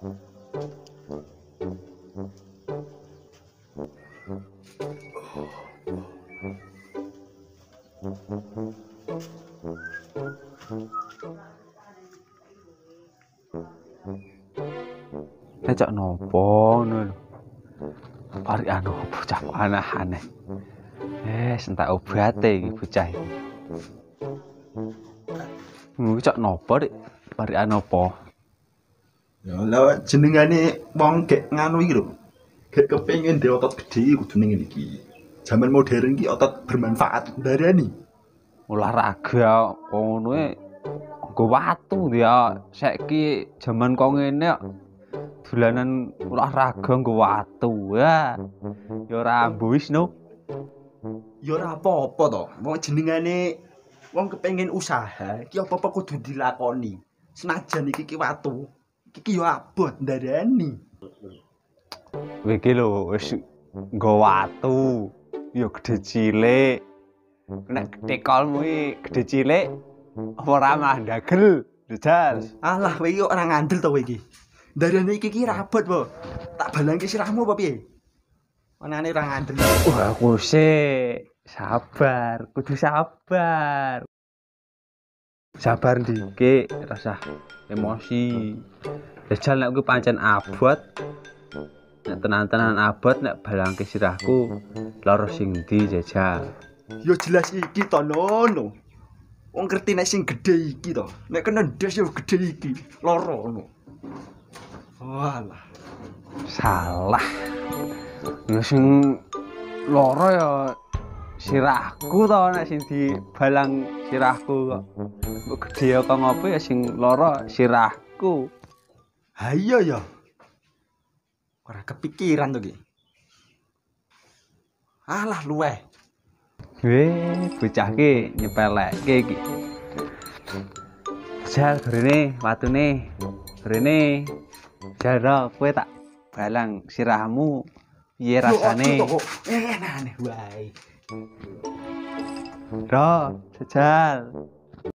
Cak nopo ngono lho. Arek anu bocah aneh-aneh. Entak obate iki bocah iki. Cak nopo dik? Arek anu apa? Ya lha jenengane wong gek nganu iki lho. Gek kepengin dhe otot gedhe kudu ning ngene iki. Zaman modern iki otot bermanfaat ndarani. Olahraga ngono e nggo watu ya. Saiki jaman kok ngene kok dolanan olahraga nggo watu. Ya ora ambuis no. Ya ora apa-apa to. Wong jenengane wong kepengin usaha, iki apa-apa kudu dilakoni. Senajan iki watu, iki ya abot ndarani. Kowe iki lho wis nggo watu. Ya gedhe cilik. Nek gedhe kolmu iki gedhe cilik apa ora mandagel? Jajal. Alah kowe iki ora ngandel to kowe iki. Ndarani iki ra abot po. Tak balangke sirahmu apa piye? Anane ora ngandel. Wah, aku sih sabar, kudu sabar. Sabar dikit, rasa emosi. Jajal nek kuwi pancen abot. Nek tenan-tenan abot nek balangke sirahku lara sing ndi jajal. Ya jelas iki to nono. Wong ngerti nek sing gedhe iki to. Nek kena ndes ya gedhe iki. Lara ngono. Walah. Salah. Ya sing lara ya sirahku to nek sing dibalang sirahku kok. Kok gedhe kok ngopo ya sing lara sirahku. Ha iya ya. Ora kepikiran to iki. Alah luweh. Bocah ki nyepelekke iki. Jal gorene watune. Gorene. Jaro kowe tak balang sirahmu piye rasane? Aneh wae. Ro, jajal.